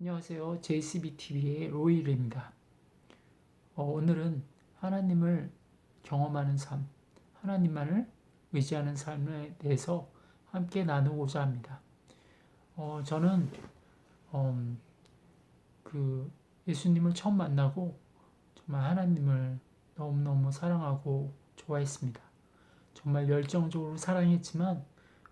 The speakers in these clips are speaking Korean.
안녕하세요. JCBTV의 로이일입니다. 오늘은 하나님을 경험하는 삶, 하나님만을 의지하는 삶에 대해서 함께 나누고자 합니다. 저는 그 예수님을 처음 만나고 정말 하나님을 너무너무 사랑하고 좋아했습니다. 정말 열정적으로 사랑했지만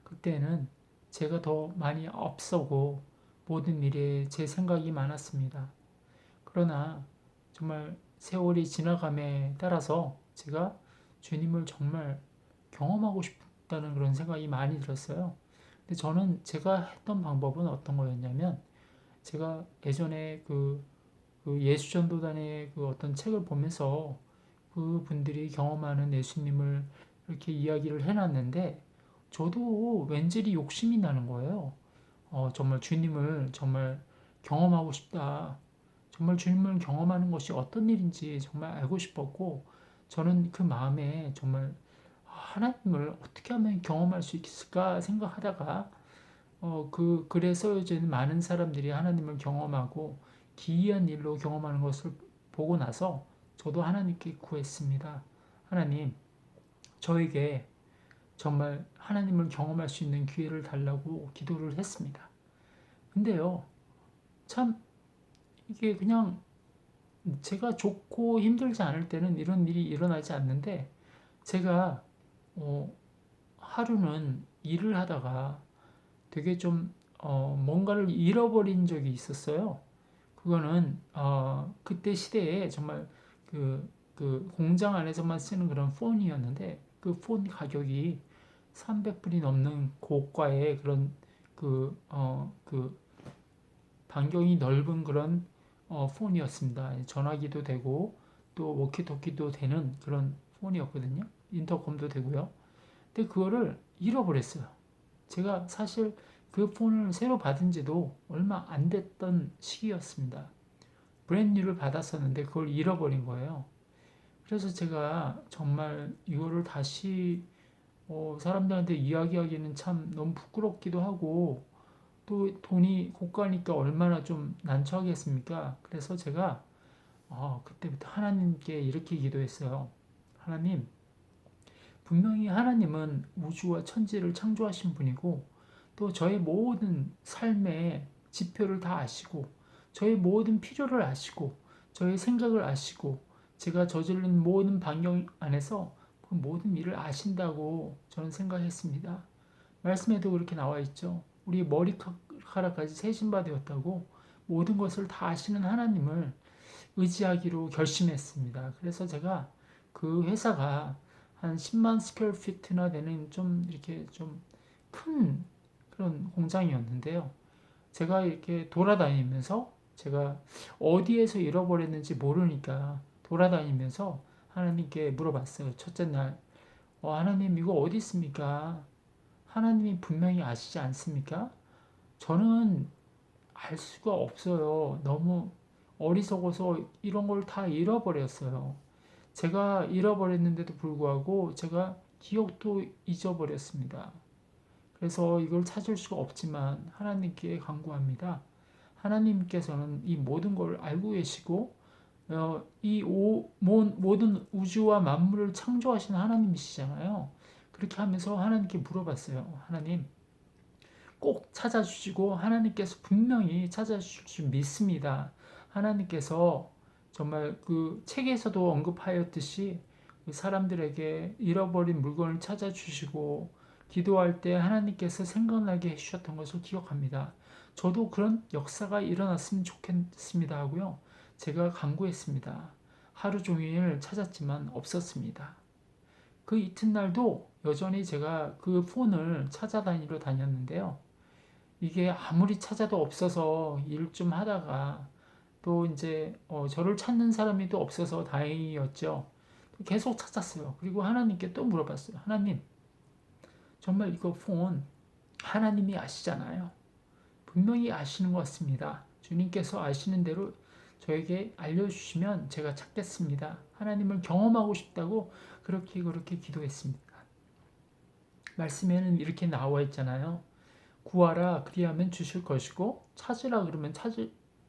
그때는 제가 더 많이 앞서고 모든 일에 제 생각이 많았습니다. 그러나 정말 세월이 지나감에 따라서 제가 주님을 정말 경험하고 싶다는 그런 생각이 많이 들었어요. 근데 저는 제가 했던 방법은 어떤 거였냐면, 제가 예전에 그 예수전도단의 그 어떤 책을 보면서 그 분들이 경험하는 예수님을 이렇게 이야기를 해놨는데, 저도 왠지 욕심이 나는 거예요. 정말 주님을 정말 경험하고 싶다. 정말 주님을 경험하는 것이 어떤 일인지 정말 알고 싶었고, 저는 그 마음에 정말 하나님을 어떻게 하면 경험할 수 있을까 생각하다가, 그래서 이제 많은 사람들이 하나님을 경험하고 기이한 일로 경험하는 것을 보고 나서 저도 하나님께 구했습니다. 하나님, 저에게 정말 하나님을 경험할 수 있는 기회를 달라고 기도를 했습니다. 근데요, 참 이게 그냥 제가 좋고 힘들지 않을 때는 이런 일이 일어나지 않는데, 제가 어, 하루는 일을 하다가 되게 좀 뭔가를 잃어버린 적이 있었어요. 그거는 그때 시대에 정말 그 공장 안에서만 쓰는 그런 폰이었는데, 그 폰 가격이 300불이 넘는 고가의 그런 그 반경이 넓은 그런 폰이었습니다. 전화기도 되고 또 워키토키도 되는 그런 폰이었거든요. 인터컴도 되고요. 근데 그거를 잃어버렸어요. 제가 사실 그 폰을 새로 받은 지도 얼마 안 됐던 시기였습니다. 브랜뉴를 받았었는데 그걸 잃어버린 거예요. 그래서 제가 정말 이거를 다시 사람들한테 이야기하기는 참 너무 부끄럽기도 하고, 또 돈이 고가니까 얼마나 좀 난처하겠습니까? 그래서 제가 그때부터 하나님께 이렇게 기도했어요. 하나님, 분명히 하나님은 우주와 천지를 창조하신 분이고, 또 저의 모든 삶의 지표를 다 아시고, 저의 모든 필요를 아시고, 저의 생각을 아시고, 제가 저지른 모든 반경 안에서 그 모든 일을 아신다고 저는 생각했습니다. 말씀에도 그렇게 나와 있죠. 우리 머리카락까지 세신바 되었다고. 모든 것을 다 아시는 하나님을 의지하기로 결심했습니다. 그래서 제가 그 회사가 한 10만 스퀘어피트나 되는 좀 이렇게 좀 큰 그런 공장이었는데요. 제가 이렇게 돌아다니면서 제가 어디에서 잃어버렸는지 모르니까 돌아다니면서 하나님께 물어봤어요. 첫째 날, 하나님 이거 어디 있습니까? 하나님이 분명히 아시지 않습니까? 저는 알 수가 없어요. 너무 어리석어서 이런 걸 다 잃어버렸어요. 제가 잃어버렸는데도 불구하고 제가 기억도 잊어버렸습니다. 그래서 이걸 찾을 수가 없지만 하나님께 간구합니다. 하나님께서는 이 모든 걸 알고 계시고, 모든 우주와 만물을 창조하신 하나님이시잖아요. 그렇게 하면서 하나님께 물어봤어요. 하나님, 꼭 찾아주시고 하나님께서 분명히 찾아주실 줄 믿습니다. 하나님께서 정말 그 책에서도 언급하였듯이 그 사람들에게 잃어버린 물건을 찾아주시고 기도할 때 하나님께서 생각나게 해주셨던 것을 기억합니다. 저도 그런 역사가 일어났으면 좋겠습니다 하고요. 제가 간구했습니다. 하루 종일 찾았지만 없었습니다. 그 이튿날도 여전히 제가 그 폰을 찾아다니러 다녔는데요. 이게 아무리 찾아도 없어서 일 좀 하다가 또 이제 저를 찾는 사람이 또 없어서 다행이었죠. 계속 찾았어요. 그리고 하나님께 또 물어봤어요. 하나님, 정말 이거 폰 하나님이 아시잖아요. 분명히 아시는 것 같습니다. 주님께서 아시는 대로 저에게 알려주시면 제가 찾겠습니다. 하나님을 경험하고 싶다고 그렇게 기도했습니다. 말씀에는 이렇게 나와 있잖아요. 구하라 그리하면 주실 것이고 찾으라 그러면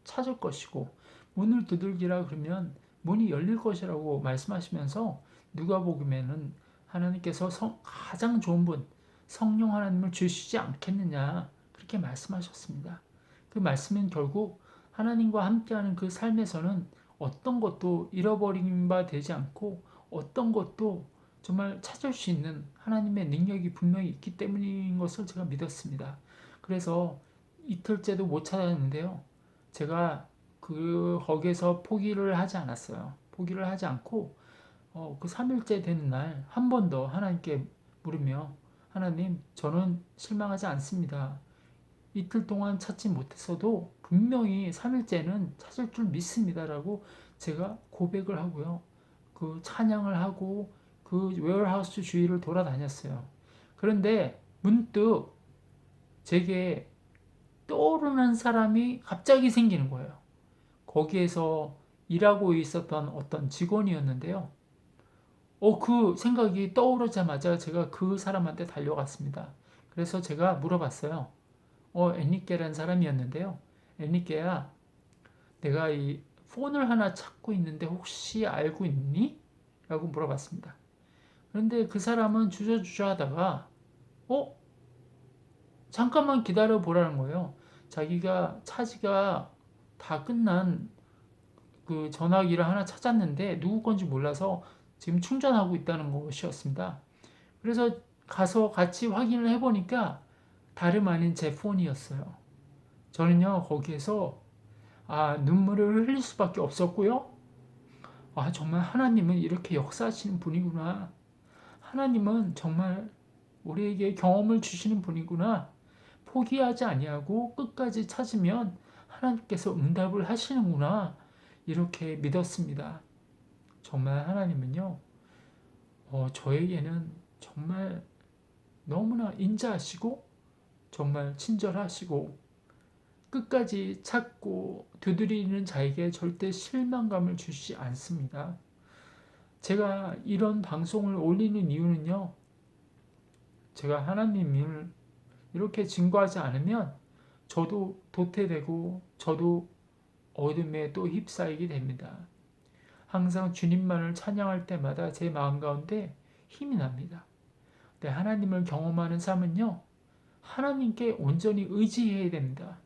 찾을 것이고 문을 두들기라 그러면 문이 열릴 것이라고 말씀하시면서 누가복음에는 하나님께서 가장 좋은 분 성령 하나님을 주시지 않겠느냐 그렇게 말씀하셨습니다. 그 말씀은 결국 하나님과 함께하는 그 삶에서는 어떤 것도 잃어버린 바 되지 않고 어떤 것도 정말 찾을 수 있는 하나님의 능력이 분명히 있기 때문인 것을 제가 믿었습니다. 그래서 이틀째도 못 찾았는데요. 제가 거기에서 포기를 하지 않았어요. 포기를 하지 않고 그 3일째 되는 날 한 번 더 하나님께 물으며 하나님 저는 실망하지 않습니다. 이틀 동안 찾지 못했어도 분명히 3일째는 찾을 줄 믿습니다라고 제가 고백을 하고요. 그 찬양을 하고 그 웨어하우스 주위를 돌아다녔어요. 그런데 문득 제게 떠오르는 사람이 갑자기 생기는 거예요. 거기에서 일하고 있었던 어떤 직원이었는데요. 그 생각이 떠오르자마자 제가 그 사람한테 달려갔습니다. 그래서 제가 물어봤어요. 엔리케라는 사람이었는데요. 엔리케야, 내가 이 폰을 하나 찾고 있는데 혹시 알고 있니? 라고 물어봤습니다. 그런데 그 사람은 주저주저 하다가 잠깐만 기다려 보라는 거예요. 자기가 차지가 다 끝난 그 전화기를 하나 찾았는데 누구 건지 몰라서 지금 충전하고 있다는 것이었습니다. 그래서 가서 같이 확인을 해보니까 다름 아닌 제 폰이었어요. 저는요 거기에서 눈물을 흘릴 수밖에 없었고요. 정말 하나님은 이렇게 역사하시는 분이구나. 하나님은 정말 우리에게 경험을 주시는 분이구나. 포기하지 아니하고 끝까지 찾으면 하나님께서 응답을 하시는구나. 이렇게 믿었습니다. 정말 하나님은요, 저에게는 정말 너무나 인자하시고, 정말 친절하시고, 끝까지 찾고 두드리는 자에게 절대 실망감을 주시지 않습니다. 제가 이런 방송을 올리는 이유는요, 제가 하나님을 이렇게 증거하지 않으면 저도 도태되고 저도 어둠에 또 휩싸이게 됩니다. 항상 주님만을 찬양할 때마다 제 마음 가운데 힘이 납니다. 네, 하나님을 경험하는 삶은요, 하나님께 온전히 의지해야 됩니다.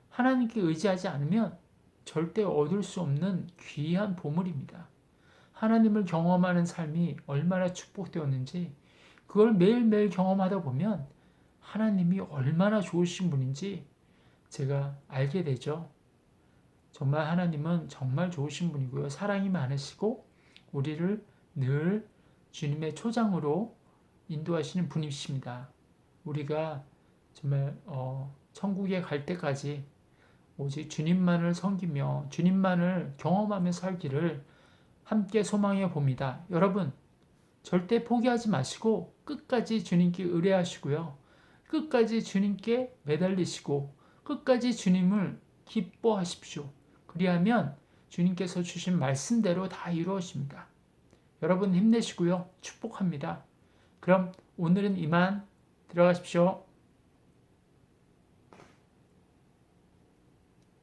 하나님께 의지하지 않으면 절대 얻을 수 없는 귀한 보물입니다. 하나님을 경험하는 삶이 얼마나 축복되었는지 그걸 매일매일 경험하다 보면 하나님이 얼마나 좋으신 분인지 제가 알게 되죠. 정말 하나님은 정말 좋으신 분이고요. 사랑이 많으시고 우리를 늘 주님의 초장으로 인도하시는 분이십니다. 우리가 정말 천국에 갈 때까지 오직 주님만을 섬기며 주님만을 경험하며 살기를 함께 소망해 봅니다. 여러분 절대 포기하지 마시고 끝까지 주님께 의뢰하시고요. 끝까지 주님께 매달리시고 끝까지 주님을 기뻐하십시오. 그리하면 주님께서 주신 말씀대로 다 이루어집니다. 여러분 힘내시고요. 축복합니다. 그럼 오늘은 이만 들어가십시오.